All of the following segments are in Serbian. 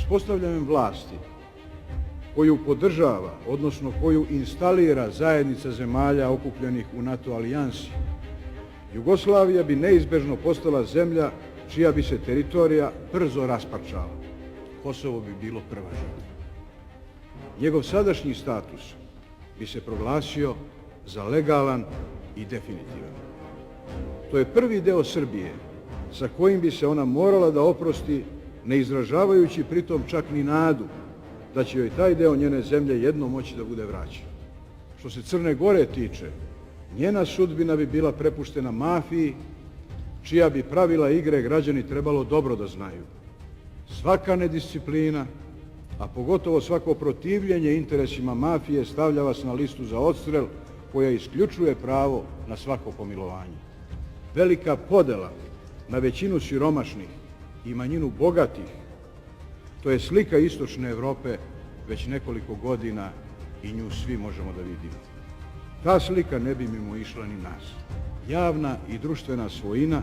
Uspostavljanjem vlasti koju podržava, odnosno koju instalira zajednica zemalja okupljenih u NATO alijansi, Jugoslavija bi neizbežno postala zemlja čija bi se teritorija brzo rasparčala. Kosovo bi bilo prva žrtva. Njegov sadašnji status bi se proglasio za legalan i definitivan. To je prvi deo Srbije sa kojim bi se ona morala da oprosti, ne izražavajući pritom čak ni nadu da će joj taj deo njene zemlje jednom moći da bude vraćen. Što se Crne Gore tiče, njena sudbina bi bila prepuštena mafiji, čija bi pravila igre građani trebalo dobro da znaju. Svaka nedisciplina, a pogotovo svako protivljenje interesima mafije stavlja vas na listu za odstrel koja isključuje pravo na svako pomilovanje. Velika podela na većinu siromašnih i manjinu bogatih, to je slika istočne Evrope već nekoliko godina i nju svi možemo da vidimo. Ta slika ne bi mimo išla ni nas. Javna i društvena svojina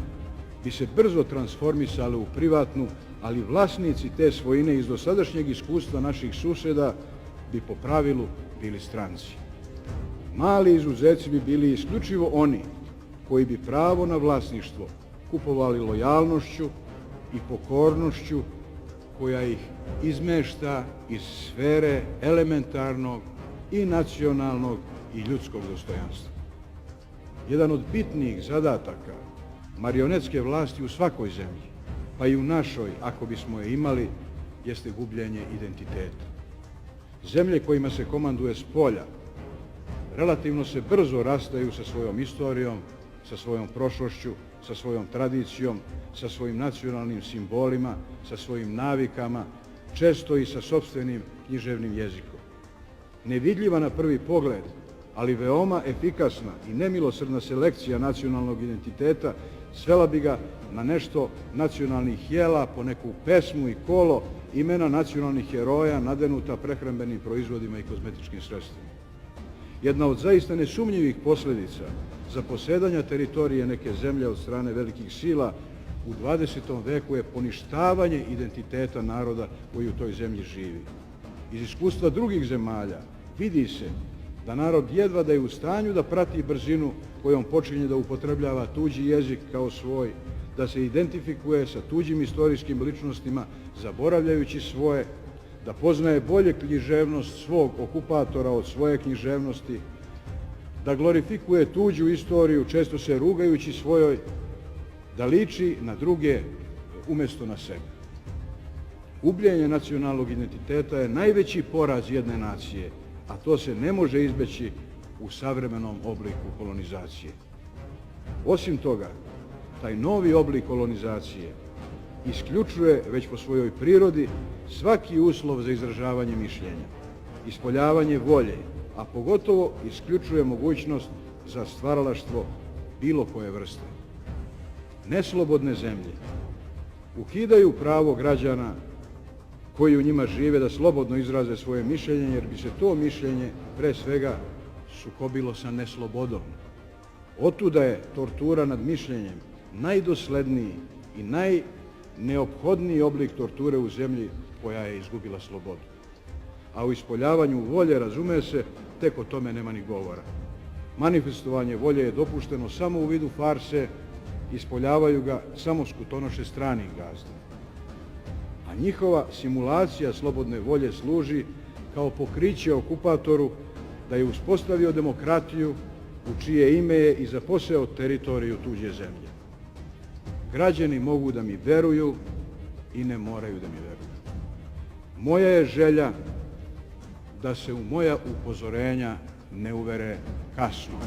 bi se brzo transformisale u privatnu, ali vlasnici te svojine iz dosadašnjeg iskustva naših suseda bi po pravilu bili stranci. Mali izuzeci bi bili isključivo oni koji bi pravo na vlasništvo kupovali lojalnošću i pokornošću koja ih izmešta iz sfere elementarnog i nacionalnog i ljudskog dostojanstva. Jedan od bitnijih zadataka marionetske vlasti u svakoj zemlji, pa i u našoj, ako bismo je imali, jeste gubljenje identiteta. Zemlje kojima se komanduje s polja relativno se brzo rastaju sa svojom istorijom, sa svojom prošlošću, sa svojom tradicijom, sa svojim nacionalnim simbolima, sa svojim navikama, često i sa sopstvenim književnim jezikom. Nevidljiva na prvi pogled, ali veoma efikasna i nemilosrdna selekcija nacionalnog identiteta svela bi ga na nešto nacionalnih jela, po neku pesmu i kolo, imena nacionalnih heroja nadenuta prehrambenim proizvodima i kozmetičkim sredstvima. Jedna od zaista nesumnjivih posljedica zaposedanja teritorije neke zemlje od strane velikih sila u 20. veku je poništavanje identiteta naroda koji u toj zemlji živi. Iz iskustva drugih zemalja vidi se da narod jedva da je u stanju da prati brzinu kojom počinje da upotrebljava tuđi jezik kao svoj, da se identifikuje sa tuđim istorijskim ličnostima, zaboravljajući svoje, da poznaje bolje književnost svog okupatora od svoje književnosti, da glorifikuje tuđu istoriju, često se rugajući svojoj, da liči na druge umjesto na sebe. Gubljenje nacionalnog identiteta je najveći poraz jedne nacije, a to se ne može izbeći u savremenom obliku kolonizacije. Osim toga, taj novi oblik kolonizacije isključuje već po svojoj prirodi svaki uslov za izražavanje mišljenja, ispoljavanje volje, a pogotovo isključuje mogućnost za stvaralaštvo bilo koje vrste. Neslobodne zemlje ukidaju pravo građana koji u njima žive da slobodno izraze svoje mišljenje, jer bi se to mišljenje pre svega sukobilo sa neslobodom. Otuda je tortura nad mišljenjem najdosledniji i najneophodniji oblik torture u zemlji koja je izgubila slobodu. A u ispoljavanju volje, razume se, tek o tome nema ni govora. Manifestovanje volje je dopušteno samo u vidu farse, ispoljavaju ga samo skutonoše stranih gazda. A njihova simulacija slobodne volje služi kao pokriće okupatoru da je uspostavio demokratiju u čije ime je i zaposeo teritoriju tuđe zemlje. Građani mogu da mi veruju i ne moraju da mi veruju. Moja je želja da se u moja upozorenja ne uvere kasno.